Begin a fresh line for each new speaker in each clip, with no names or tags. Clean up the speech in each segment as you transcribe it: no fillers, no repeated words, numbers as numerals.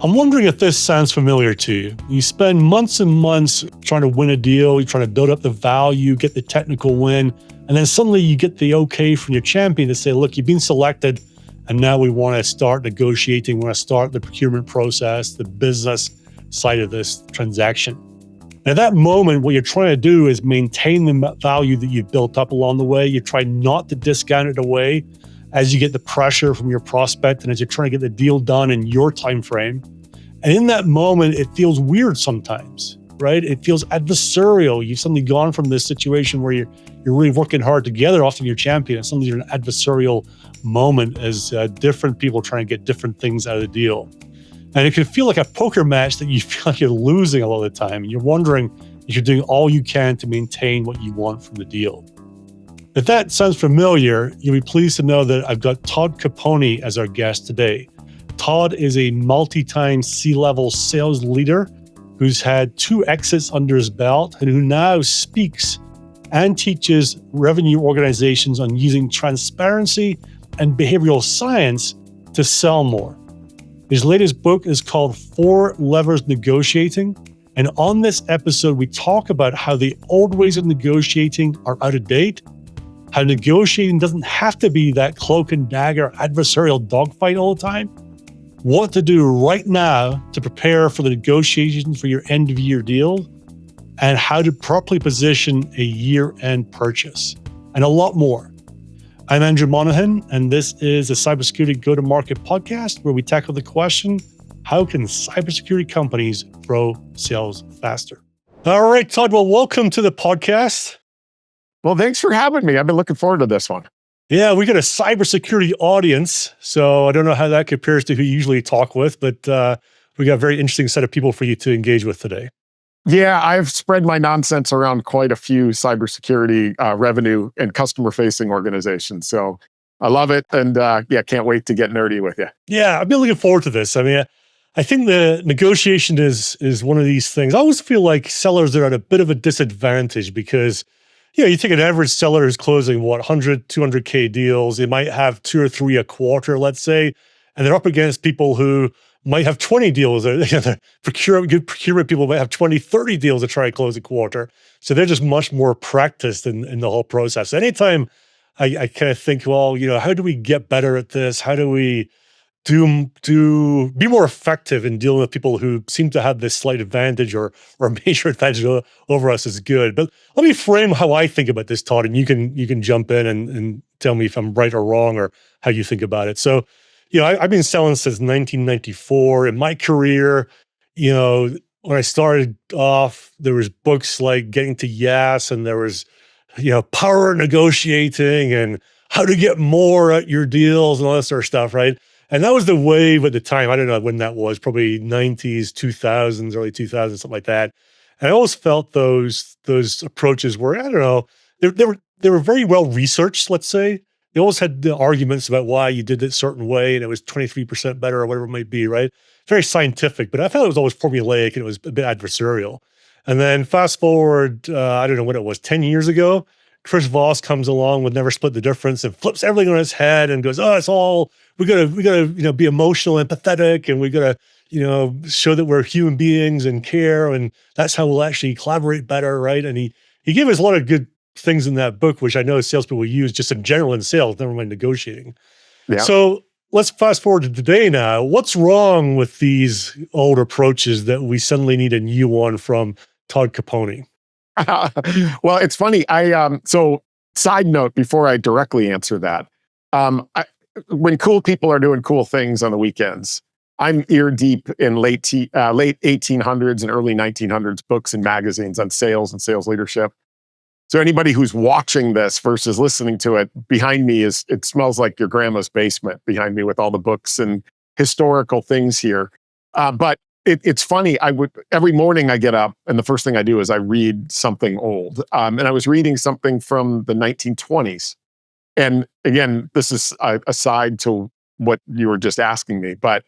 I'm wondering if this sounds familiar to you. You spend months and months trying to win a deal, you're trying to build up the value, get the technical win, and then suddenly you get the okay from your champion to say, look, you've been selected, and now we want to start negotiating, we want to start the procurement process, the business side of this transaction. And at that moment, what you're trying to do is maintain the value that you've built up along the way. You try not to discount it away as you get the pressure from your prospect and as you're trying to get the deal done in your time frame. And in that moment, it feels weird sometimes, right? It feels adversarial. You've suddenly gone from this situation where you're really working hard together, often your champion, and suddenly you're in an adversarial moment as different people trying to get different things out of the deal. And it can feel like a poker match that you feel like you're losing a lot of the time. And you're wondering if you're doing all you can to maintain what you want from the deal. If that sounds familiar, you'll be pleased to know that I've got Todd Caponi as our guest today. Todd is a multi-time C-level sales leader who's had 2 exits under his belt and who now speaks and teaches revenue organizations on using transparency and behavioral science to sell more. His latest book is called 4 Levers Negotiating. And on this episode, we talk about how the old ways of negotiating are out of date, how negotiating doesn't have to be that cloak and dagger adversarial dogfight all the time, what to do right now to prepare for the negotiations for your end of year deal, and how to properly position a year-end purchase, and a lot more. I'm Andrew Monahan, and this is a Cybersecurity Go-to-Market podcast where we tackle the question, how can cybersecurity companies grow sales faster? All right, Todd, well, welcome to the podcast.
Well, thanks for having me. I've been looking forward to this one.
Yeah, we got a cybersecurity audience, so I don't know how that compares to who you usually talk with, but we got a very interesting set of people for you to engage with today.
Yeah, I've spread my nonsense around quite a few cybersecurity revenue and customer-facing organizations. So I love it, and can't wait to get nerdy with you.
Yeah, I've been looking forward to this. I mean, I think the negotiation is one of these things. I always feel like sellers are at a bit of a disadvantage because you take an average seller who's closing, 100, 200K deals. They might have 2 or 3 a quarter, let's say, and they're up against people who might have 20 deals. Good procurement people might have 20, 30 deals to try and close a quarter. So they're just much more practiced in the whole process. So anytime I kind of think, well, how do we get better at this? How do we be more effective in dealing with people who seem to have this slight advantage or major advantage over us is good. But let me frame how I think about this, Todd, and you can jump in and tell me if I'm right or wrong or how you think about it. So, I've been selling since 1994. In my career, when I started off, there was books like Getting to Yes, and there was, Power Negotiating and How to Get More at Your Deals and all that sort of stuff, right? And that was the wave at the time. I don't know when that was, probably 90s, 2000s, early 2000s, something like that. And I always felt those approaches were, I don't know, they were very well researched, let's say. They always had the arguments about why you did it a certain way and it was 23% better or whatever it might be, right? Very scientific, but I felt it was always formulaic and it was a bit adversarial. And then fast forward, I don't know what it was, 10 years ago, Chris Voss comes along with Never Split the Difference and flips everything on its head and goes, it's all, we gotta be emotional, empathetic, and we gotta, show that we're human beings and care, and that's how we'll actually collaborate better, right? And he gave us a lot of good things in that book, which I know salespeople use just in general in sales, never mind negotiating. Yeah. So let's fast forward to today now. What's wrong with these old approaches that we suddenly need a new one from Todd Caponi?
Well, it's funny. So side note, before I directly answer that, when cool people are doing cool things on the weekends, I'm ear deep in late 1800s and early 1900s books and magazines on sales and sales leadership. So anybody who's watching this versus listening to it, behind me it smells like your grandma's basement behind me with all the books and historical things here. But it's funny. Every morning I get up and the first thing I do is I read something old. And I was reading something from the 1920s. And again, this is aside to what you were just asking me, but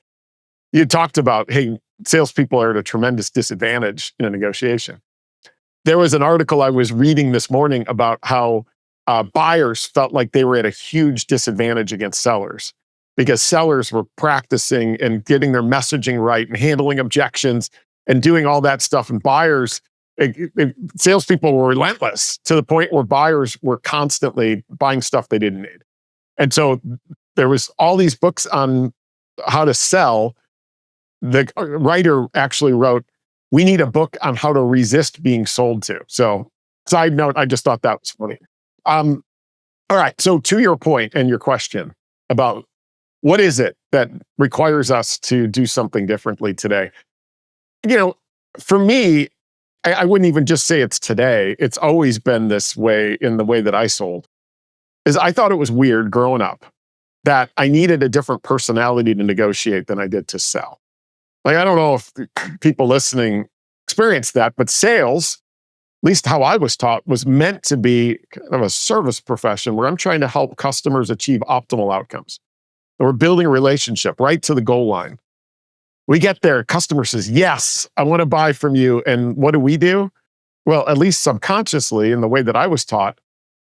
you talked about, hey, salespeople are at a tremendous disadvantage in a negotiation. There was an article I was reading this morning about how buyers felt like they were at a huge disadvantage against sellers because sellers were practicing and getting their messaging right and handling objections and doing all that stuff. And buyers, salespeople were relentless to the point where buyers were constantly buying stuff they didn't need. And so there was all these books on how to sell. The writer actually wrote, "We need a book on how to resist being sold to." So, side note, I just thought that was funny. All right. So, to your point and your question about what is it that requires us to do something differently today? For me, I wouldn't even just say it's today. It's always been this way in the way that I sold. Is I thought it was weird growing up that I needed a different personality to negotiate than I did to sell. Like, I don't know if people listening experience that, but sales, at least how I was taught, was meant to be kind of a service profession where I'm trying to help customers achieve optimal outcomes. And we're building a relationship right to the goal line. We get there, customer says, "Yes, I want to buy from you." And what do? Well, at least subconsciously, in the way that I was taught,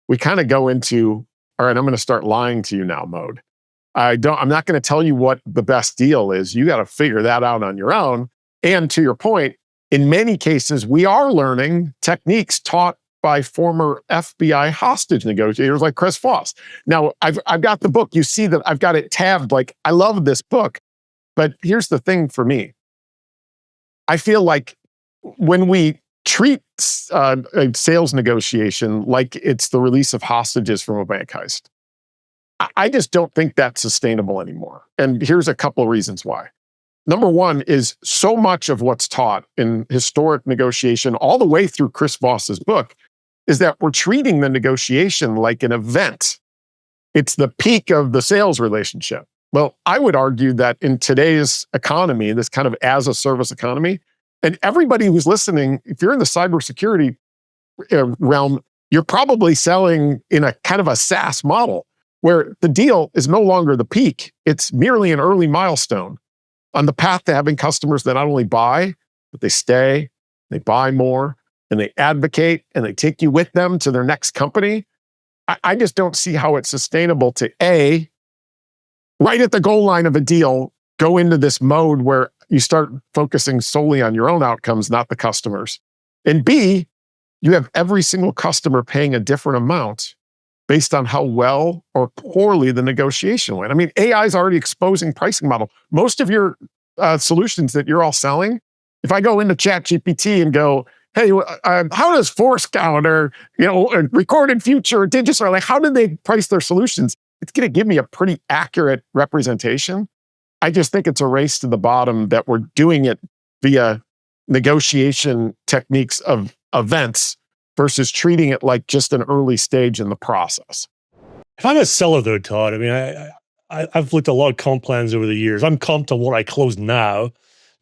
we kind of go into, all right, I'm going to start lying to you now mode. I'm not going to tell you what the best deal is. You got to figure that out on your own. And to your point, in many cases, we are learning techniques taught by former FBI hostage negotiators like Chris Voss. Now, I've got the book. You see that I've got it tabbed. Like, I love this book. But here's the thing for me. I feel like when we treat a sales negotiation like it's the release of hostages from a bank heist, I just don't think that's sustainable anymore. And here's a couple of reasons why. Number one is so much of what's taught in historic negotiation, all the way through Chris Voss's book, is that we're treating the negotiation like an event. It's the peak of the sales relationship. Well, I would argue that in today's economy, this kind of as a service economy, and everybody who's listening, if you're in the cybersecurity realm, you're probably selling in a kind of a SaaS model where the deal is no longer the peak. It's merely an early milestone on the path to having customers that not only buy, but they stay, they buy more, and they advocate, and they take you with them to their next company. I just don't see how it's sustainable to right at the goal line of a deal, go into this mode where you start focusing solely on your own outcomes, not the customers. And B, you have every single customer paying a different amount based on how well or poorly the negotiation went. I mean, AI is already exposing pricing model. Most of your solutions that you're all selling, if I go into ChatGPT and go, "Hey, how does Forescout or recorded future or digital, like how do they price their solutions?" It's going to give me a pretty accurate representation. I just think it's a race to the bottom that we're doing it via negotiation techniques of events versus treating it like just an early stage in the process.
If I'm a seller, though, Todd, I mean, I've looked at a lot of comp plans over the years. I'm comped on what I close now,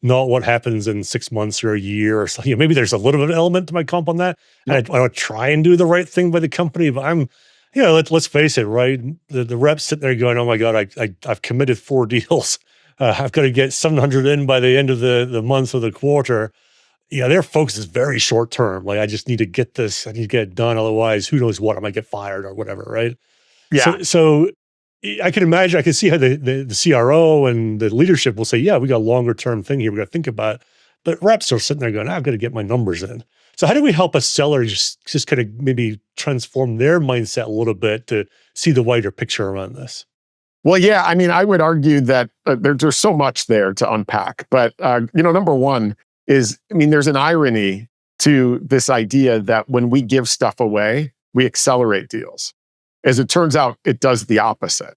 not what happens in 6 months or a year or something. Maybe there's a little bit of element to my comp on that. And I would try and do the right thing by the company, but let's face it, right? The reps sitting there going, "Oh my God, I've committed 4 deals. I've got to get 700 in by the end of the month or the quarter." Their focus is very short term. Like, I just need to get this, I need to get it done. Otherwise, who knows what, I might get fired or whatever, right?
Yeah.
So I can imagine, I can see how the CRO and the leadership will say, "Yeah, we got a longer term thing here we got to think about." But reps are sitting there going, "I've got to get my numbers in." So how do we help a seller just kind of maybe transform their mindset a little bit to see the wider picture around this?
Well, yeah, I mean, I would argue that there's so much there to unpack. But, number one is, I mean, there's an irony to this idea that when we give stuff away, we accelerate deals. As it turns out, it does the opposite.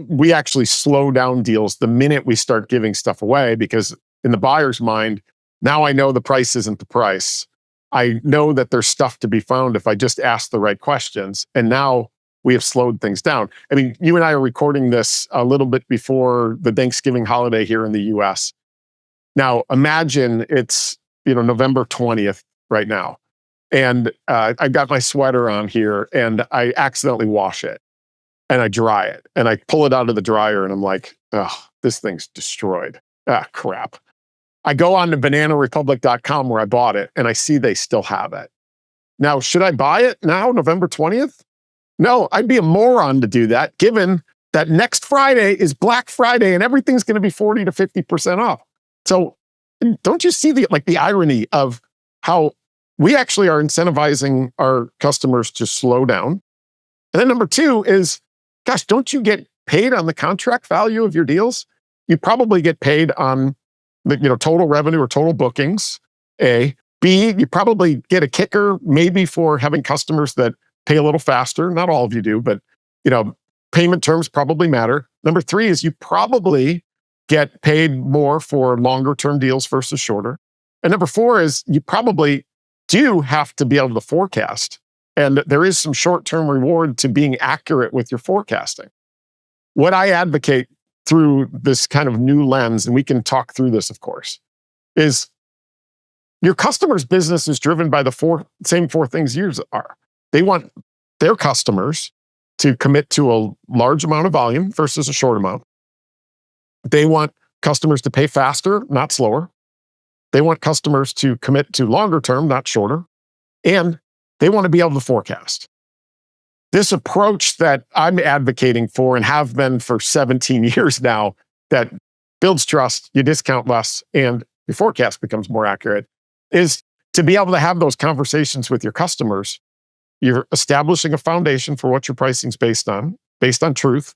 We actually slow down deals the minute we start giving stuff away, because in the buyer's mind, now I know the price isn't the price. I know that there's stuff to be found if I just ask the right questions. And now we have slowed things down. I mean, you and I are recording this a little bit before the Thanksgiving holiday here in the US. Now, imagine it's November 20th right now. And I've got my sweater on here and I accidentally wash it and I dry it and I pull it out of the dryer and I'm like, "Oh, this thing's destroyed. Ah, crap." I go on to bananarepublic.com where I bought it and I see they still have it. Now, should I buy it now, November 20th? No, I'd be a moron to do that, given that next Friday is Black Friday and everything's going to be 40 to 50% off. So don't you see the irony of how we actually are incentivizing our customers to slow down? And then number two is, gosh, don't you get paid on the contract value of your deals? You probably get paid on the total revenue or total bookings. A. B, you probably get a kicker maybe for having customers that pay a little faster. Not all of you do, but payment terms probably matter. Number three is you probably get paid more for longer term deals versus shorter. And number four is you probably do have to be able to forecast. And there is some short term reward to being accurate with your forecasting. What I advocate through this kind of new lens, and we can talk through this, of course, is your customer's business is driven by the same four things yours are. They want their customers to commit to a large amount of volume versus a short amount. They want customers to pay faster, not slower. They want customers to commit to longer term, not shorter. And they want to be able to forecast. This approach that I'm advocating for and have been for 17 years now, that builds trust, you discount less, and your forecast becomes more accurate, is to be able to have those conversations with your customers. You're establishing a foundation for what your pricing is based on truth,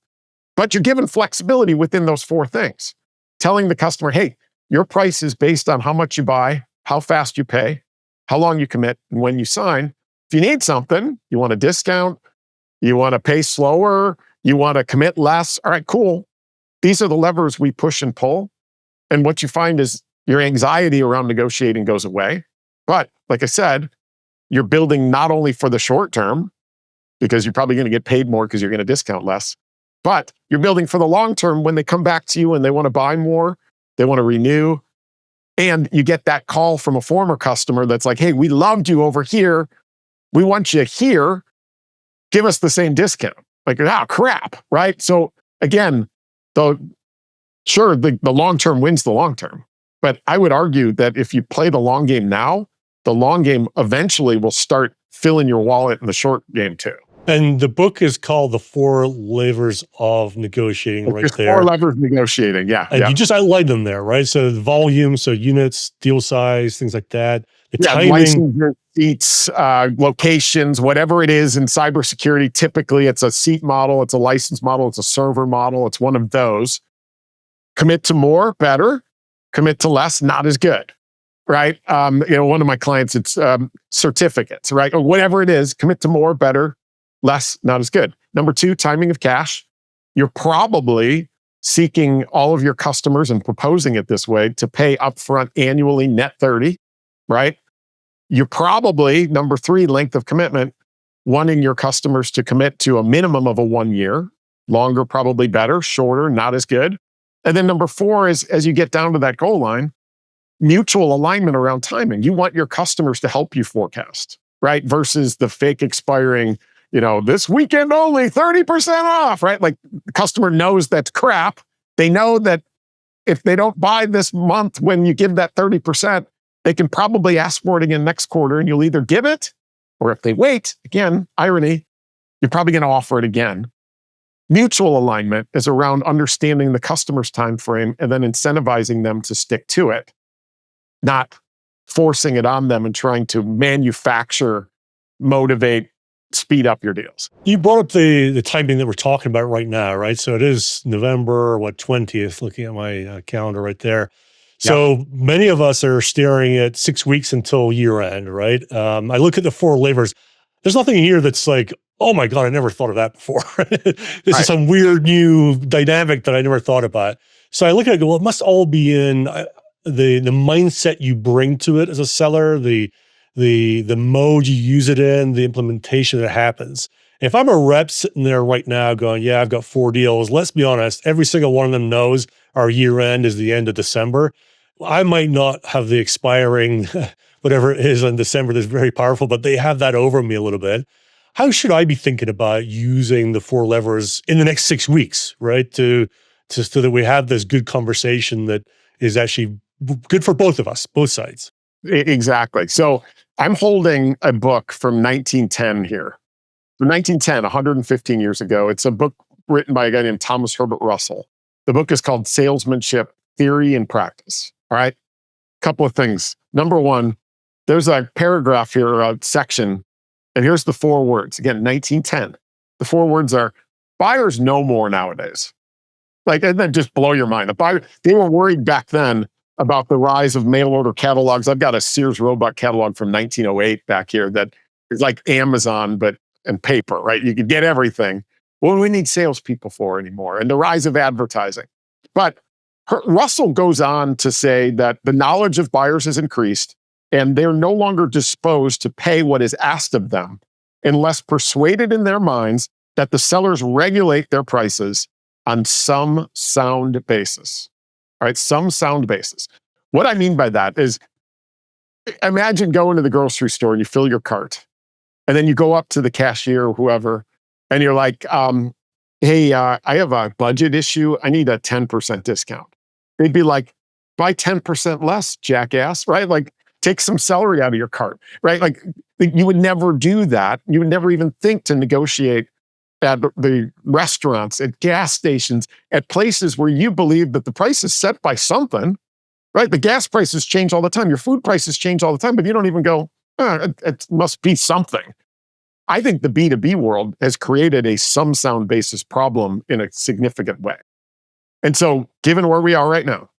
but you're given flexibility within those four things. Telling the customer, hey, your price is based on how much you buy, how fast you pay, how long you commit, and when you sign. If you need something, you want a discount, you want to pay slower, you want to commit less, all right, cool. These are the levers we push and pull. And what you find is your anxiety around negotiating goes away. But like I said, you're building not only for the short term, because you're probably going to get paid more because you're going to discount less, but you're building for the long term when they come back to you and they want to buy more, they want to renew. And you get that call from a former customer that's like, hey, we loved you over here. We want you here. Give us the same discount. Like, crap, right? So again, the long term wins the long term. But I would argue that if you play the long game now, the long game eventually will start filling your wallet in the short game too.
And the book is called The Four Levers of Negotiating, right there.
4 levers of negotiating, yeah.
And you just outlined them there, right? So the volume, so units, deal size, things like that. The timing.
Licensure, seats, locations, whatever it is in cybersecurity, typically it's a seat model, it's a license model, it's a server model, it's one of those. Commit to more, better. Commit to less, not as good, right? One of my clients, it's certificates, right? Or whatever it is, commit to more, better, less, not as good. Number two, timing of cash. You're probably seeking all of your customers and proposing it this way to pay upfront annually net 30, right? You're probably, number three, length of commitment, wanting your customers to commit to a minimum of a 1 year, longer, probably better, shorter, not as good. And then number four is, as you get down to that goal line, mutual alignment around timing. You want your customers to help you forecast, right? Versus the fake expiring, this weekend only 30% off, right? Like the customer knows that's crap. They know that if they don't buy this month when you give that 30%, they can probably ask for it again next quarter and you'll either give it, or if they wait, again, irony, you're probably going to offer it again. Mutual alignment is around understanding the customer's time frame and then incentivizing them to stick to it, not forcing it on them and trying to manufacture, motivate, speed up your deals.
You brought up the timing that we're talking about right now, right? So it is November 20th, looking at my calendar right there. So many of us are staring at 6 weeks until year end, right? I look at the four levers. There's nothing here that's like, oh my God, I never thought of that before. This is some weird new dynamic that I never thought about. So I look at it and go, well, it must all be in the mindset you bring to it as a seller, the mode you use it in, the implementation that happens. If I'm a rep sitting there right now going, yeah, I've got 4 deals, let's be honest, every single one of them knows our year end is the end of December. I might not have the expiring, whatever it is in December that's very powerful, but they have that over me a little bit. How should I be thinking about using the 4 levers in the next 6 weeks, right? So that we have this good conversation that is actually good for both of us, both sides.
Exactly. So I'm holding a book from 1910 here. From 1910, 115 years ago. It's a book written by a guy named Thomas Herbert Russell. The book is called Salesmanship, Theory and Practice. All right. Couple of things. Number one, there's a paragraph here, a section, and here's the 4 words. Again, 1910. The 4 words are, buyers know more nowadays. Like, and then just blow your mind. They were worried back then about the rise of mail order catalogs. I've got a Sears Roebuck catalog from 1908 back here that is like Amazon, but in paper, right? You could get everything. What do we need salespeople for anymore? And the rise of advertising. But Russell goes on to say that the knowledge of buyers has increased and they're no longer disposed to pay what is asked of them unless persuaded in their minds that the sellers regulate their prices on some sound basis. All right, some sound basis. What I mean by that is, imagine going to the grocery store and you fill your cart, and then you go up to the cashier or whoever, and you're like, hey, I have a budget issue. I need a 10% discount. They'd be like, buy 10% less, jackass, right? Like, take some celery out of your cart, right? Like, you would never do that. You would never even think to negotiate at the restaurants, at gas stations, at places where you believe that the price is set by something, right? The gas prices change all the time. Your food prices change all the time, but you don't even go, it must be something. I think the B2B world has created a some sound basis problem in a significant way. And so, given where we are right now,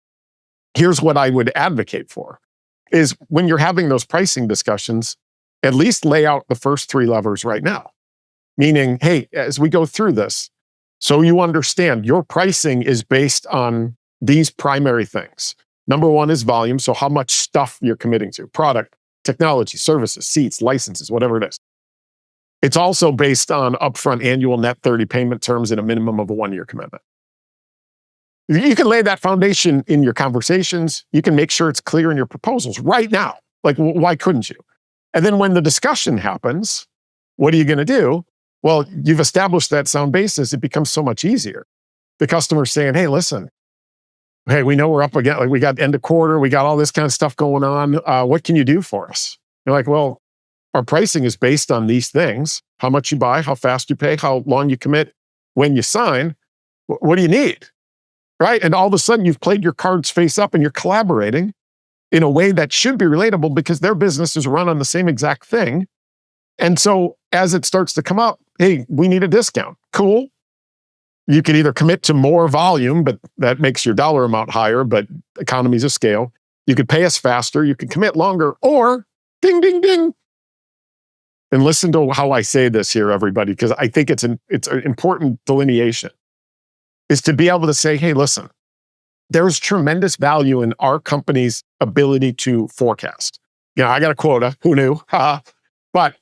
here's what I would advocate for, is when you're having those pricing discussions, at least lay out the first 3 levers right now. Meaning, hey, as we go through this, so you understand your pricing is based on these primary things. Number 1 is volume. So how much stuff you're committing to, product, technology, services, seats, licenses, whatever it is. It's also based on upfront annual net 30 payment terms and a minimum of a 1-year commitment. You can lay that foundation in your conversations. You can make sure it's clear in your proposals right now. Like, why couldn't you? And then when the discussion happens, what are you going to do? Well, you've established that sound basis. It becomes so much easier. The customer's saying, hey, listen, hey, we know we're up again. Like, we got end of quarter. We got all this kind of stuff going on. What can you do for us? You're like, well, our pricing is based on these things: how much you buy, how fast you pay, how long you commit, when you sign. What do you need? Right? And all of a sudden, you've played your cards face up and you're collaborating in a way that should be relatable because their business is run on the same exact thing. And so as it starts to come up, hey, we need a discount. Cool. You can either commit to more volume, but that makes your dollar amount higher, but economies of scale. You could pay us faster. You can commit longer, or ding, ding, ding. And listen to how I say this here, everybody, because I think it's an important delineation, is to be able to say, hey, listen, there's tremendous value in our company's ability to forecast. You know, I got a quota. Who knew? But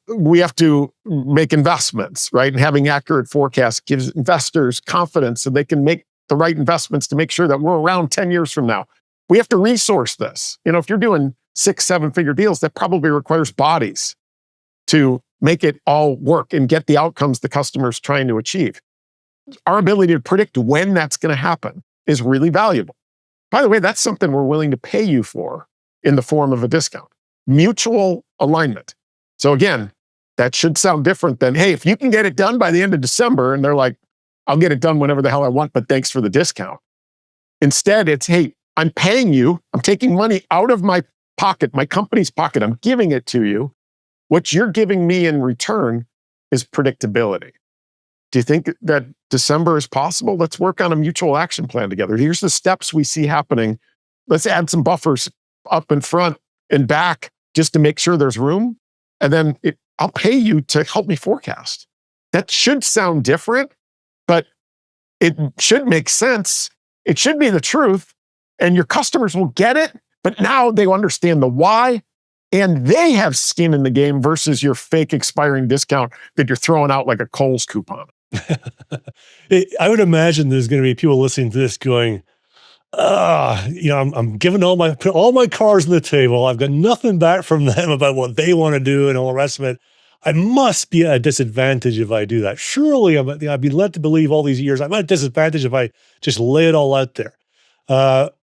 we have to make investments, right? And having accurate forecasts gives investors confidence so they can make the right investments to make sure that we're around 10 years from now. We have to resource this. You know, if you're doing 6-7-figure deals, that probably requires bodies to make it all work and get the outcomes the customer's trying to achieve. Our ability to predict when that's going to happen is really valuable. By the way, that's something we're willing to pay you for in the form of a discount. Mutual alignment. So again, that should sound different than, hey, if you can get it done by the end of December, and they're like, I'll get it done whenever the hell I want, but thanks for the discount. Instead, it's, hey, I'm paying you. I'm taking money out of my pocket, my company's pocket. I'm giving it to you. What you're giving me in return is predictability. Do you think that December is possible? Let's work on a mutual action plan together. Here's the steps we see happening. Let's add some buffers up in front and back just to make sure there's room. And then I'll pay you to help me forecast. That should sound different, but it should make sense. It should be the truth, and your customers will get it, but now they understand the why, and they have skin in the game versus your fake expiring discount that you're throwing out like a Kohl's coupon.
I would imagine there's going to be people listening to this going, I'm giving all my cards on the table. I've got nothing back from them about what they want to do and all the rest of it. I must be at a disadvantage if I do that. Surely I'd be led to believe all these years I'm at a disadvantage if I just lay it all out there.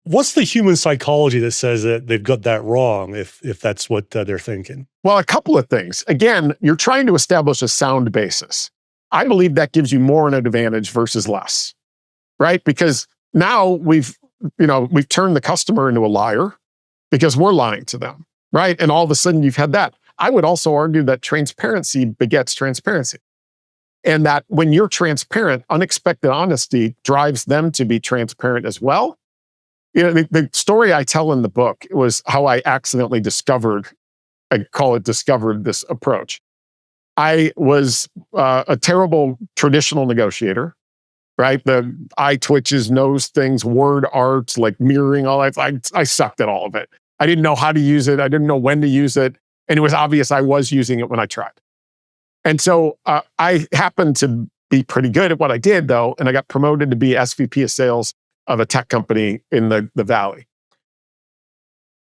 What's the human psychology that says that they've got that wrong if that's what they're thinking?
Well, a couple of things. Again, you're trying to establish a sound basis. I believe that gives you more an advantage versus less, right? Because now we've turned the customer into a liar because we're lying to them, right? And all of a sudden you've had that. I would also argue that transparency begets transparency. And that when you're transparent, unexpected honesty drives them to be transparent as well. The story I tell in the book was how I accidentally discovered this approach. I was a terrible traditional negotiator, right? The eye twitches, nose things, word arts, like mirroring, all that. I sucked at all of it. I didn't know how to use it. I didn't know when to use it. And it was obvious I was using it when I tried. And so I happened to be pretty good at what I did, though, and I got promoted to be SVP of sales of a tech company in the Valley.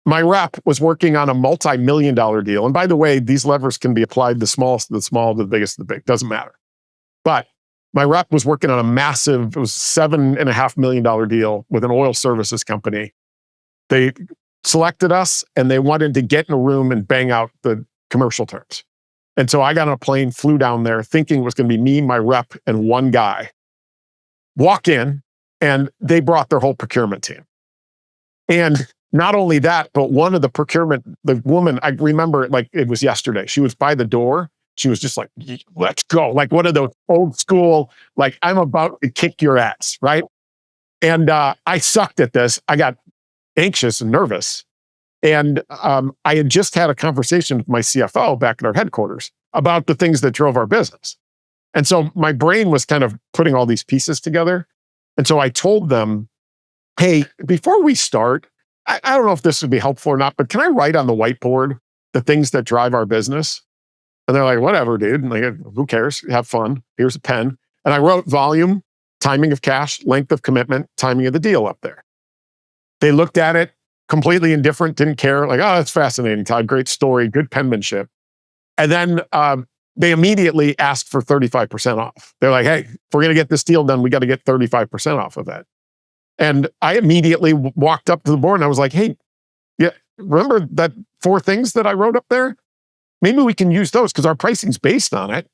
My rep was working on a multi-million-dollar deal. And by the way, these levers can be applied the smallest to the small, to the biggest to the big, doesn't matter. But my rep was working on it was $7.5 million deal with an oil services company. They selected us and they wanted to get in a room and bang out the commercial terms. And so I got on a plane, flew down there thinking it was going to be me, my rep, and one guy. Walk in, and they brought their whole procurement team. And not only that, but one of the woman, I remember it like it was yesterday. She was by the door. She was just like, let's go. Like one of those old school, like, I'm about to kick your ass, right? And I sucked at this. I got anxious and nervous. And I had just had a conversation with my CFO back at our headquarters about the things that drove our business. And so my brain was kind of putting all these pieces together. And so I told them, hey, before we start, I don't know if this would be helpful or not, but can I write on the whiteboard the things that drive our business? And they're like, whatever, dude. And like, who cares? Have fun. Here's a pen. And I wrote volume, timing of cash, length of commitment, timing of the deal up there. They looked at it, completely indifferent, didn't care. Like, oh, that's fascinating, Todd. Great story, good penmanship. And then they immediately asked for 35% off. They're like, hey, if we're going to get this deal done, we got to get 35% off of that. And I immediately walked up to the board and I was like, hey, yeah, remember that 4 things that I wrote up there? Maybe we can use those because our pricing's based on it.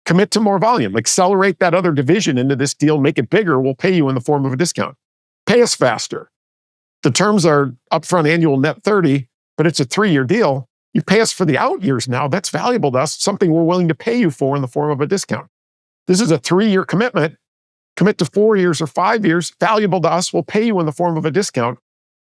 Commit to more volume, accelerate that other division into this deal, make it bigger. We'll pay you in the form of a discount. Pay us faster. The terms are upfront annual net 30, but it's a 3-year deal. You pay us for the out years now. That's valuable to us, something we're willing to pay you for in the form of a discount. This is a 3-year commitment. Commit to 4 years or 5 years, valuable to us. We'll pay you in the form of a discount.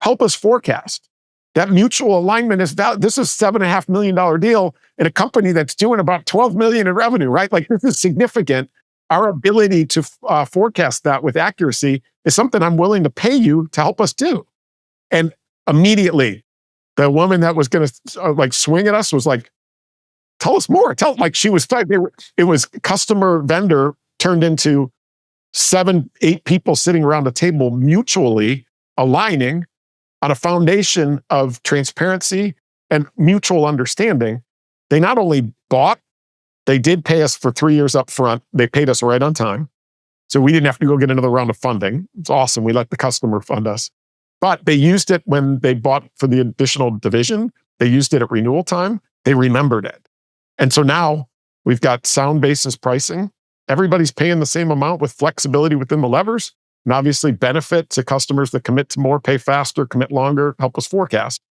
Help us forecast. That mutual alignment is this is $7.5 million deal in a company that's doing about $12 million in revenue, right? Like, this is significant. Our ability to forecast that with accuracy is something I'm willing to pay you to help us do. And immediately, the woman that was going to swing at us was like, tell us more. It was customer vendor turned into 7, 8 people sitting around a table mutually aligning on a foundation of transparency and mutual understanding. They not only bought, they did pay us for 3 years up front. They paid us right on time. So we didn't have to go get another round of funding. It's awesome. We let the customer fund us. But they used it when they bought for the additional division. They used it at renewal time. They remembered it. And so now we've got sound basis pricing. Everybody's paying the same amount with flexibility within the levers, and obviously benefit to customers that commit to more, pay faster, commit longer, help us forecast.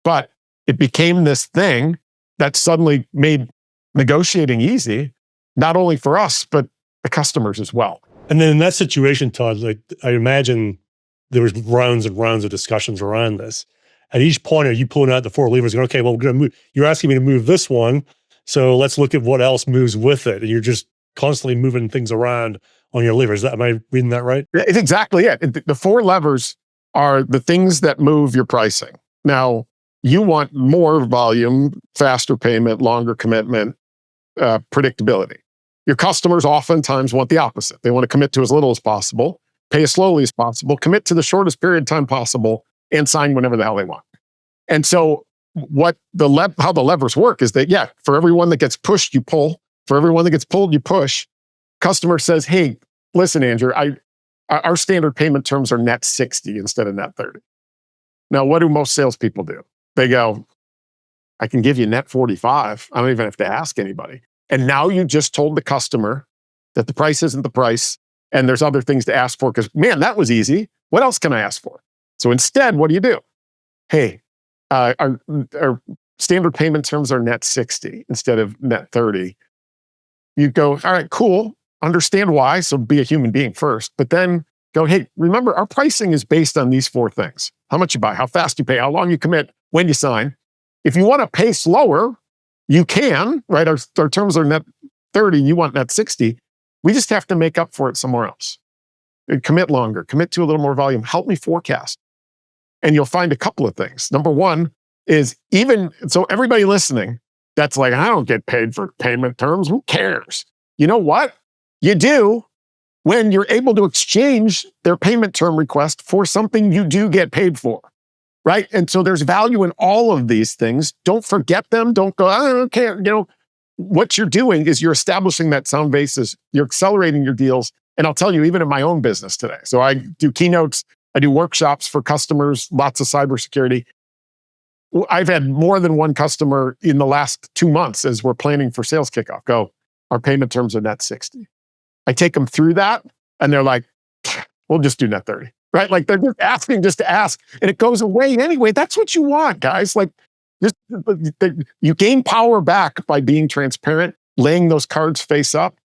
But it became this thing that suddenly made negotiating easy, not only for us, but the customers as well.
And then in that situation, Todd, like, I imagine there was rounds and rounds of discussions around this. At each point, are you pulling out the 4 levers going, okay, well, we're going to move. You're asking me to move this one, so let's look at what else moves with it. And you're just constantly moving things around on your levers. Am I reading that right?
It's exactly it. The 4 levers are the things that move your pricing. Now, you want more volume, faster payment, longer commitment, predictability. Your customers oftentimes want the opposite. They want to commit to as little as possible, pay as slowly as possible, commit to the shortest period of time possible, and sign whenever the hell they want. And so how the levers work is that, for everyone that gets pushed, you pull. For everyone that gets pulled, you push. Customer says, hey, listen, Andrew, our standard payment terms are net 60 instead of net 30. Now, what do most salespeople do? They go, I can give you net 45. I don't even have to ask anybody. And now you just told the customer that the price isn't the price and there's other things to ask for because, man, that was easy. What else can I ask for? So instead, what do? Hey, our standard payment terms are net 60 instead of net 30. You go, all right, cool. Understand why. So be a human being first, but then go, hey, remember our pricing is based on these 4 things. How much you buy, how fast you pay, how long you commit, when you sign. If you want to pay slower, you can, right? Our terms are net 30, you want net 60. We just have to make up for it somewhere else. Commit longer, commit to a little more volume, help me forecast. And you'll find a couple of things. Number one is so everybody listening, that's like, I don't get paid for payment terms. Who cares? You know what? You do when you're able to exchange their payment term request for something you do get paid for, right? And so there's value in all of these things. Don't forget them. Don't go, I don't care. What you're doing is you're establishing that sound basis. You're accelerating your deals. And I'll tell you, even in my own business today. So I do keynotes, I do workshops for customers, lots of cybersecurity. I've had more than one customer in the last 2 months as we're planning for sales kickoff go, our payment terms are net 60. I take them through that and they're like, we'll just do net 30, right? Like they're just asking just to ask and it goes away anyway. That's what you want, guys. Like you gain power back by being transparent, laying those cards face up.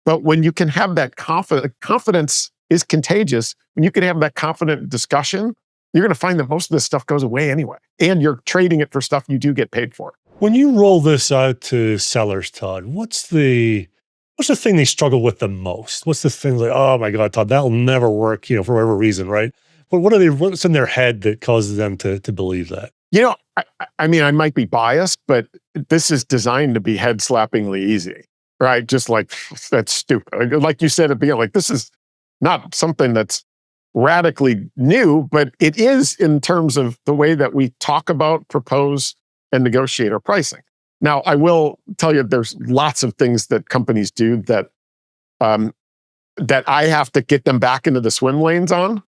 But when you can have that confidence is contagious. When you can have that confident discussion, you're going to find that most of this stuff goes away anyway. And you're trading it for stuff you do get paid for.
When you roll this out to sellers, Todd, what's the thing they struggle with the most? What's the thing like, oh my God, Todd, that'll never work, for whatever reason, right? But what's in their head that causes them to believe that?
I mean, I might be biased, but this is designed to be head-slappingly easy, right? Just like, that's stupid. Like you said at the beginning, like this is not something that's radically new, but it is in terms of the way that we talk about, propose, and negotiate our pricing. Now, I will tell you, there's lots of things that companies do that I have to get them back into the swim lanes on.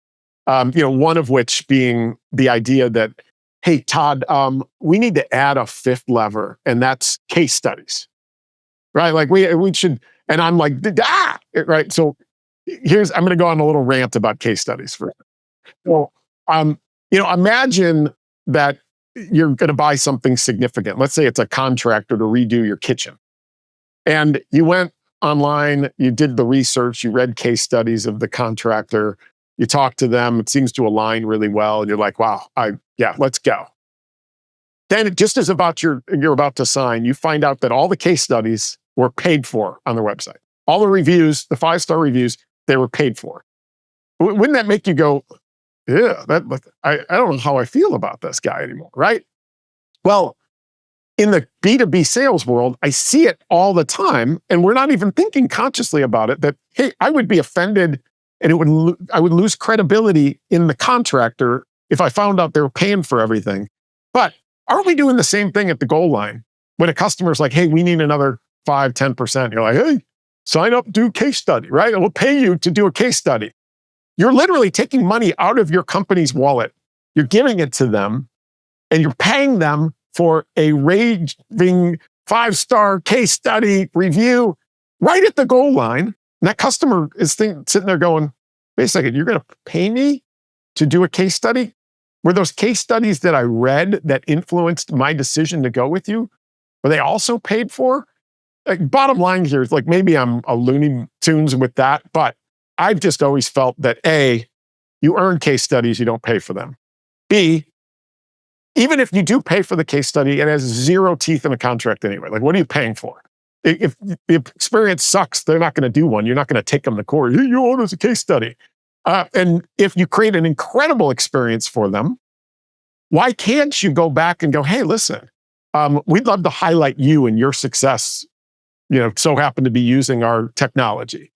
One of which being the idea that, hey, Todd, we need to add a 5th lever, and that's case studies, right? Like we should, and I'm like, right? So I'm going to go on a little rant about case studies for. So, imagine that you're going to buy something significant. Let's say it's a contractor to redo your kitchen. And you went online, you did the research, you read case studies of the contractor, you talked to them, it seems to align really well. And you're like, wow, let's go. Then just as you're about to sign, you find out that all the case studies were paid for on their website. All the reviews, the 5-star reviews, they were paid for. Wouldn't that make you go, yeah, I don't know how I feel about this guy anymore, right? Well, in the B2B sales world, I see it all the time, and we're not even thinking consciously about it, that, hey, I would be offended and I would lose credibility in the contractor if I found out they were paying for everything. But aren't we doing the same thing at the goal line? When a customer's like, hey, we need another 5, 10%, you're like, hey, sign up, do a case study, right? We'll pay you to do a case study. You're literally taking money out of your company's wallet. You're giving it to them, and you're paying them for a raving 5-star case study review right at the goal line. And that customer is sitting there going, wait a second, you're going to pay me to do a case study? Were those case studies that I read that influenced my decision to go with you, were they also paid for? Like, bottom line here is, like, maybe I'm a Looney Tunes with that, but I've just always felt that A, you earn case studies, you don't pay for them. B, even if you do pay for the case study, it has 0 teeth in a contract anyway. Like, what are you paying for? If the experience sucks, they're not going to do one. You're not going to take them to court. You owe us a case study. And if you create an incredible experience for them, why can't you go back and go, hey, listen, we'd love to highlight you and your success, so happen to be using our technology.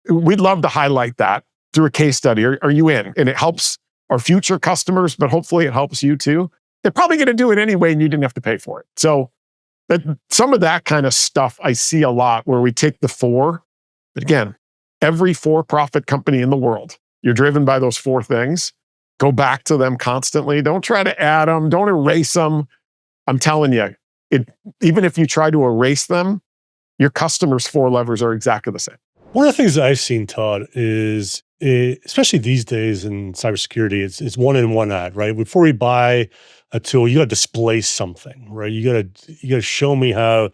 We'd love to highlight that through a case study. Are you in? And it helps our future customers, but hopefully it helps you too. They're probably going to do it anyway, and you didn't have to pay for it. So some of that kind of stuff I see a lot where we take the 4, but again, every for-profit company in the world, you're driven by those 4 things. Go back to them constantly. Don't try to add them. Don't erase them. I'm telling you, even if you try to erase them, your customer's 4 levers are exactly the same.
One of the things that I've seen, Todd, is especially these days in cybersecurity, it's one in, one out, right? Before we buy a tool, you got to displace something, right? You got to show me how,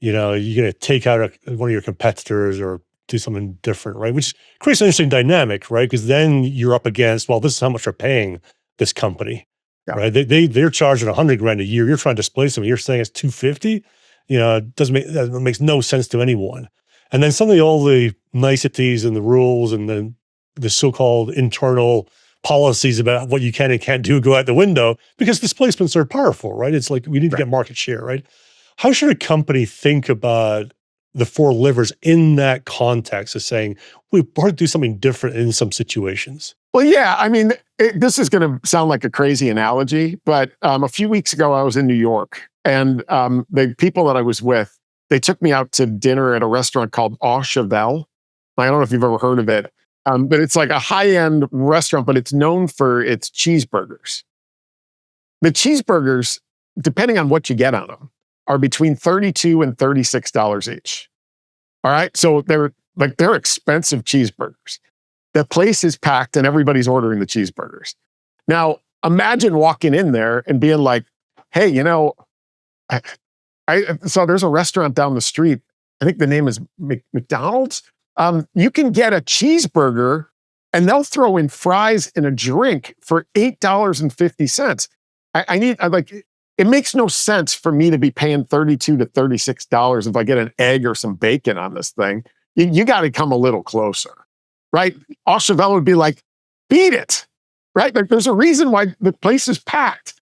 you're going to take out one of your competitors or do something different, right? Which creates an interesting dynamic, right? Because then you're up against, well, this is how much they're paying this company,
Yeah.
right? They're charging $100,000 a year. You're trying to displace them. You're saying it's 250. That makes no sense to anyone. And then suddenly all the niceties and the rules and then the so-called internal policies about what you can and can't do go out the window because displacements are powerful, right? It's like we need to get market share, right? How should a company think about the 4 levers in that context of saying, we want to do something different in some situations?
Well, yeah, I mean, this is going to sound like a crazy analogy, but a few weeks ago, I was in New York, and the people that I was with, they took me out to dinner at a restaurant called Au Cheval. I don't know if you've ever heard of it, but it's like a high-end restaurant, but it's known for its cheeseburgers. The cheeseburgers, depending on what you get on them, are between $32 and $36 each. All right, so they're expensive cheeseburgers. The place is packed and everybody's ordering the cheeseburgers. Now, imagine walking in there and being like, hey, so there's a restaurant down the street. I think the name is McDonald's. You can get a cheeseburger and they'll throw in fries and a drink for $8.50. It makes no sense for me to be paying $32 to $36 if I get an egg or some bacon on this thing. You got to come a little closer, right? Au Cheval would be like, beat it, right? Like there's a reason why the place is packed.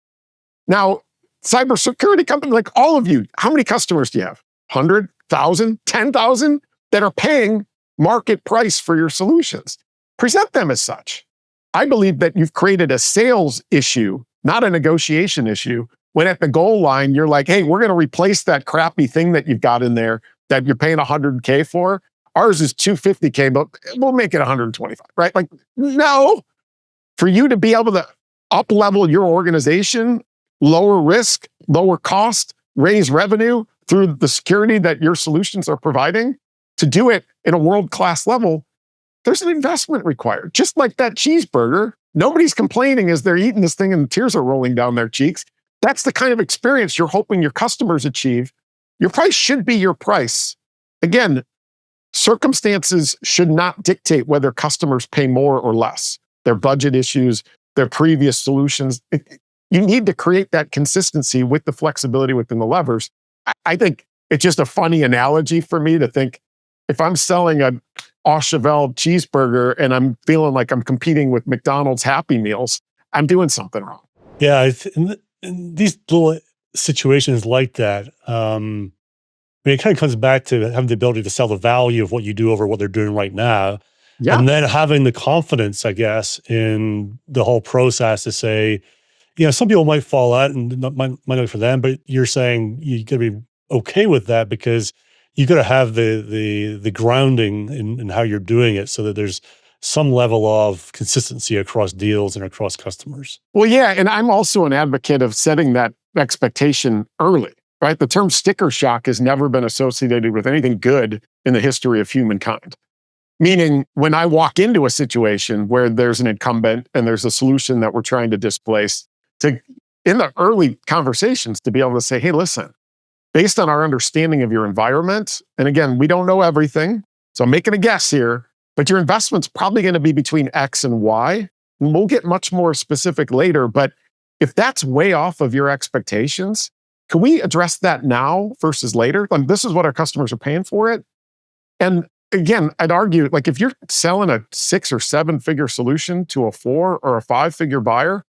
Now, cybersecurity company, like all of you, how many customers do you have? 100, 1,000, 10,000 that are paying market price for your solutions. Present them as such. I believe that you've created a sales issue, not a negotiation issue, when at the goal line, you're like, hey, we're going to replace that crappy thing that you've got in there that you're paying $100K for. Ours is $250K, but we'll make it $125, right? Like, no. For you to be able to up-level your organization, lower risk, lower cost, raise revenue through the security that your solutions are providing, to do it in a world-class level, there's an investment required. Just like that cheeseburger, nobody's complaining as they're eating this thing and the tears are rolling down their cheeks. That's the kind of experience you're hoping your customers achieve. Your price should be your price. Again, circumstances should not dictate whether customers pay more or less. Their budget issues, their previous solutions. You need to create that consistency with the flexibility within the levers. I think it's just a funny analogy for me to think, if I'm selling a Au Cheval cheeseburger and I'm feeling like I'm competing with McDonald's Happy Meals, I'm doing something wrong.
Yeah, in these little situations like that, it kind of comes back to having the ability to sell the value of what you do over what they're doing right now. Yeah. And then having the confidence, I guess, in the whole process to say, some people might fall out and might not be for them, but you're saying you got to be okay with that because you got to have the grounding in how you're doing it so that there's some level of consistency across deals and across customers.
Well, yeah, and I'm also an advocate of setting that expectation early, right? The term sticker shock has never been associated with anything good in the history of humankind. Meaning, when I walk into a situation where there's an incumbent and there's a solution that we're trying to displace, in the early conversations, to be able to say, hey, listen, based on our understanding of your environment, and again, we don't know everything, so I'm making a guess here, but your investment's probably going to be between X and Y. And we'll get much more specific later, but if that's way off of your expectations, can we address that now versus later? This is what our customers are paying for it. And again, I'd argue, like if you're selling a 6 or 7 figure solution to a 4 or a 5 figure buyer,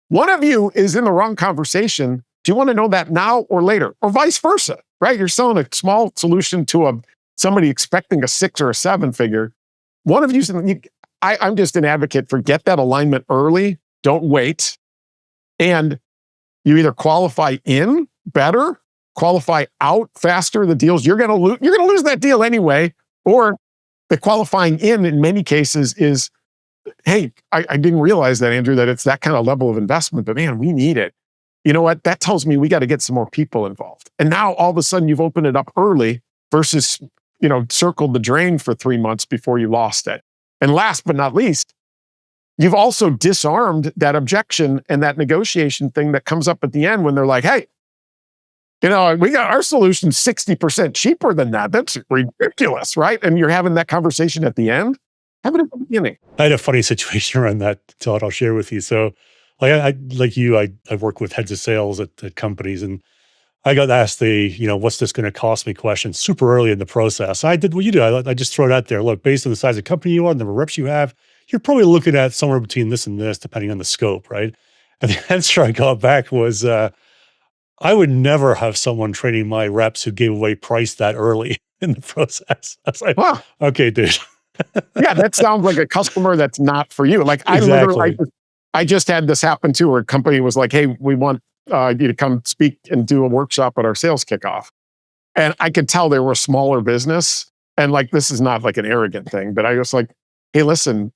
one of you is in the wrong conversation. Do you want to know that now or later? Or vice versa, right? You're selling a small solution to somebody expecting a 6 or a 7 figure. One of I'm just an advocate for get that alignment early, don't wait. And you either qualify in better, qualify out faster the deals. You're going to lose that deal anyway. Or the qualifying in many cases is, hey, I didn't realize that, Andrew, that it's that kind of level of investment, but man, we need it. You know what? That tells me we got to get some more people involved. And now all of a sudden you've opened it up early versus, circled the drain for 3 months before you lost it. And last but not least, you've also disarmed that objection and that negotiation thing that comes up at the end when they're like, hey, we got our solution 60% cheaper than that. That's ridiculous, right? And you're having that conversation at the end. Have it at the beginning.
I had a funny situation around that, Todd. I'll share with you. So, I've worked with heads of sales at companies, and I got asked what's this going to cost me question super early in the process. I did what you do. I just throw it out there. Look, based on the size of company you are, the number of reps you have, you're probably looking at somewhere between this and this, depending on the scope, right? And the answer I got back was, I would never have someone training my reps who gave away price that early in the process. I was like,
Wow.
okay, dude.
Yeah, that sounds like a customer that's not for you. Like
Exactly.
I just had this happen too, where a company was like, hey, we want you to come speak and do a workshop at our sales kickoff. And I could tell they were a smaller business. And like, this is not like an arrogant thing, but I was like, hey, listen,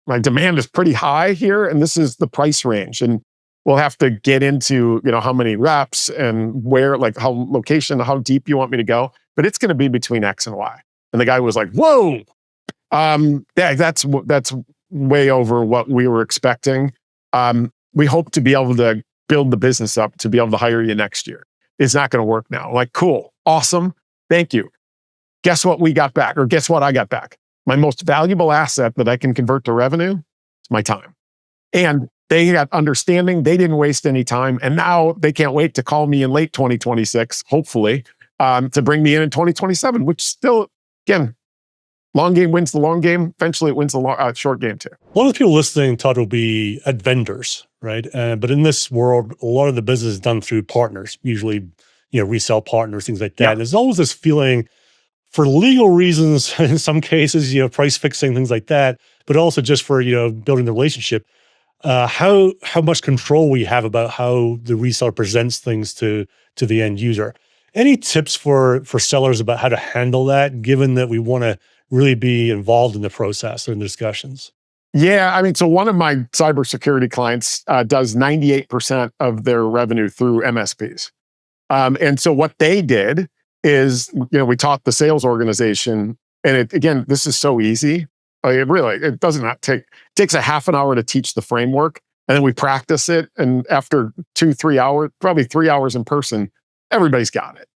my demand is pretty high here, and this is the price range. And we'll have to get into, how many reps and where, like how location, how deep you want me to go. But it's going to be between X and Y. And the guy was like, whoa. Yeah, that's way over what we were expecting. We hope to be able to build the business up to be able to hire you next year. It's not going to work now. Like, cool, awesome, thank you. Guess what we got back, or guess what I got back? My most valuable asset that I can convert to revenue is my time. And they got understanding. They didn't waste any time. And now they can't wait to call me in late 2026, hopefully, to bring me in 2027, which still, again, long game wins the long game. Eventually, it wins the short game too.
A lot of the people listening, Todd, will be at vendors, right? But in this world, a lot of the business is done through partners, usually, resell partners, things like that.
Yeah.
And there's always this feeling, for legal reasons, in some cases, price fixing, things like that, but also just for, building the relationship, how much control we have about how the reseller presents things to the end user. Any tips for sellers about how to handle that, given that we want to really be involved in the process or in the discussions?
Yeah, I mean, so one of my cybersecurity clients does 98% of their revenue through MSPs. And so what they did is, we taught the sales organization, and again, this is so easy. It does not take, it takes a half an hour to teach the framework, and then we practice it. And after 2-3 hours, probably 3 hours in person, everybody's got it.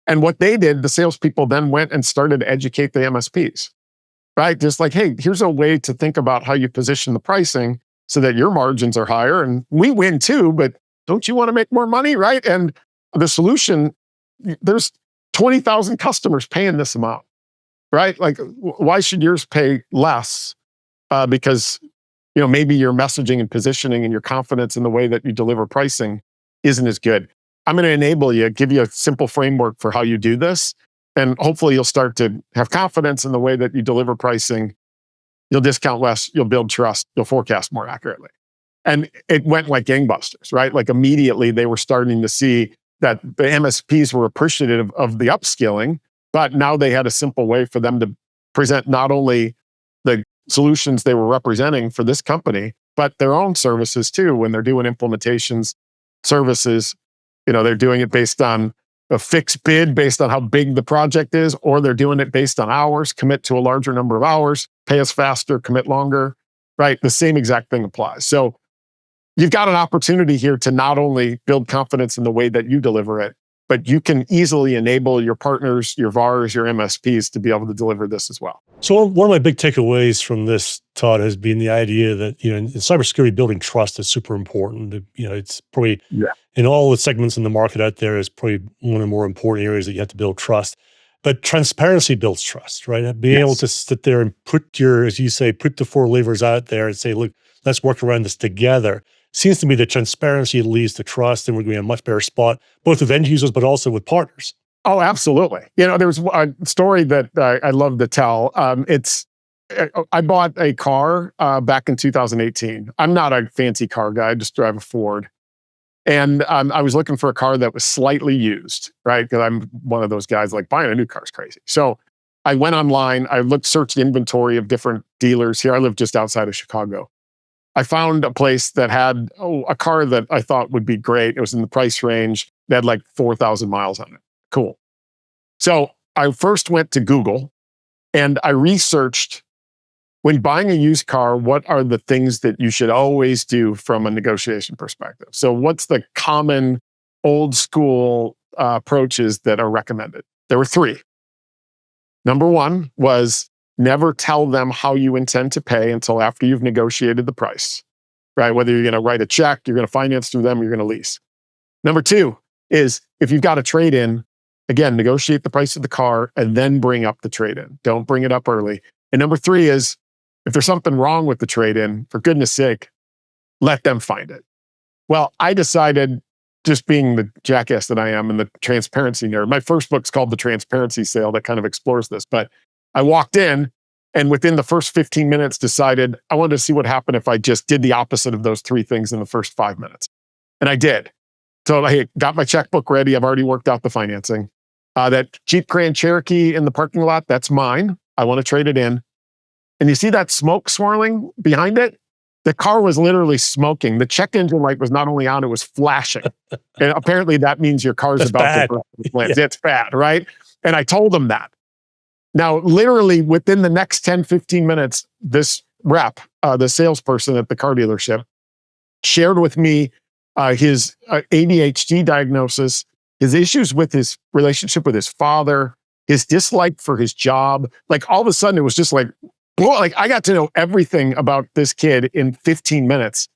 And what they did, the salespeople then went and started to educate the MSPs, right? Just like, hey, here's a way to think about how you position the pricing so that your margins are higher, and we win too, but don't you want to make more money, right? And the solution, there's 20,000 customers paying this amount, right? Like, why should yours pay less? Because, maybe your messaging and positioning and your confidence in the way that you deliver pricing isn't as good. I'm going to enable you, give you a simple framework for how you do this. And hopefully you'll start to have confidence in the way that you deliver pricing. You'll discount less, you'll build trust, you'll forecast more accurately. And it went like gangbusters, right? Like immediately they were starting to see that the MSPs were appreciative of the upskilling, but now they had a simple way for them to present not only the solutions they were representing for this company, but their own services too. When they're doing implementations, services, they're doing it based on a fixed bid, based on how big the project is, or they're doing it based on hours, commit to a larger number of hours, pay us faster, commit longer, right? The same exact thing applies. So you've got an opportunity here to not only build confidence in the way that you deliver it, but you can easily enable your partners, your VARs, your MSPs to be able to deliver this as well.
So one of my big takeaways from this, Todd, has been the idea that, in cybersecurity, building trust is super important. It's probably, in all the segments in the market out there, is probably one of the more important areas that you have to build trust. But transparency builds trust, right? Being able to sit there and as you say, put the four levers out there and say, look, let's work around this together. Seems to me that transparency leads to trust, and we're going to be in a much better spot, both with end users, but also with partners.
Oh, absolutely. There's a story that I love to tell. I bought a car back in 2018. I'm not a fancy car guy. I just drive a Ford. And I was looking for a car that was slightly used, right? Because I'm one of those guys, like, buying a new car is crazy. So I went online. I searched the inventory of different dealers here. I live just outside of Chicago. I found a place that had a car that I thought would be great. It was in the price range. They had like 4,000 miles on it. Cool. So I first went to Google and I researched, when buying a used car, what are the things that you should always do from a negotiation perspective? So what's the common old school approaches that are recommended? There were three. Number one was never tell them how you intend to pay until after you've negotiated the price, right? Whether you're going to write a check, you're going to finance through them, you're going to lease. Number two is if you've got a trade-in, again, negotiate the price of the car and then bring up the trade-in. Don't bring it up early. And number three is if there's something wrong with the trade-in, for goodness sake, let them find it. Well, I decided, just being the jackass that I am and the transparency nerd, my first book's called The Transparency Sale that kind of explores this, but I walked in and within the first 15 minutes decided I wanted to see what happened if I just did the opposite of those three things in the first 5 minutes. And I did. So I got my checkbook ready. I've already worked out the financing. That Jeep Grand Cherokee in the parking lot, that's mine. I want to trade it in. And you see that smoke swirling behind it? The car was literally smoking. The check engine light was not only on, it was flashing. And apparently that means your car's
That's
about
bad.
to burst the flames. It's bad, right? And I told them that. Now, literally within the next 10, 15 minutes, this rep, the salesperson at the car dealership, shared with me his ADHD diagnosis, his issues with his relationship with his father, his dislike for his job. Like all of a sudden, it was just like I got to know everything about this kid in 15 minutes.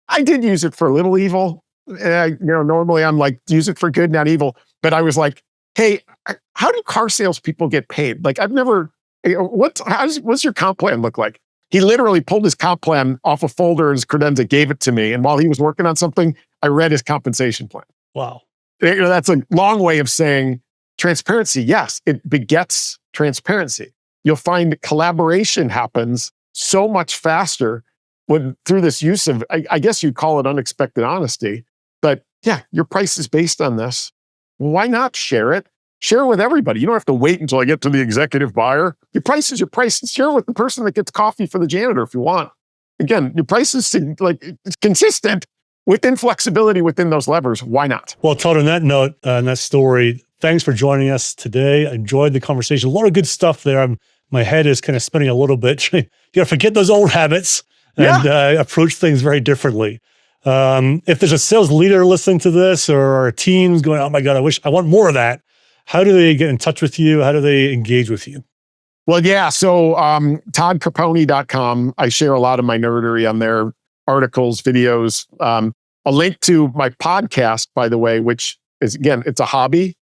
I did use it for a little evil. Normally I'm like, use it for good, not evil. But I was like, hey, how do car salespeople get paid? Like I've never, what's your comp plan look like? He literally pulled his comp plan off a folder in his credenza, gave it to me. And while he was working on something, I read his compensation plan.
Wow.
That's a long way of saying transparency. Yes, it begets transparency. You'll find collaboration happens so much faster through this use of, I guess you'd call it unexpected honesty. But yeah, your price is based on this. Why not share it? Share it with everybody. You don't have to wait until I get to the executive buyer. Your price is your price. Share it with the person that gets coffee for the janitor if you want. Again, your price is it's consistent within flexibility within those levers. Why not?
Well, Todd, on that note, and that story, thanks for joining us today. I enjoyed the conversation. A lot of good stuff there. My head is kind of spinning a little bit. You got to forget those old habits and approach things very differently. If there's a sales leader listening to this or a team's going, oh my God, I want more of that. How do they get in touch with you? How do they engage with you?
Well, yeah. So toddcaponi.com. I share a lot of my nerdery on there, articles, videos. A link to my podcast, by the way, which is, again, it's a hobby,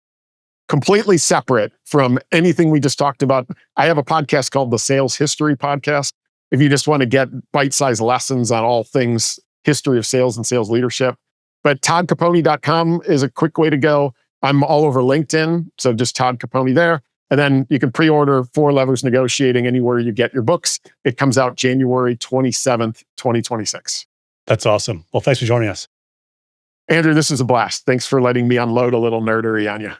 completely separate from anything we just talked about. I have a podcast called the Sales History Podcast. If you just want to get bite-sized lessons on all things history of sales and sales leadership. But toddcaponi.com is a quick way to go. I'm all over LinkedIn, so just Todd Caponi there. And then you can pre-order 4 Levers Negotiating anywhere you get your books. It comes out January 27th, 2026.
That's awesome. Well, thanks for joining us.
Andrew, this is a blast. Thanks for letting me unload a little nerdery on you.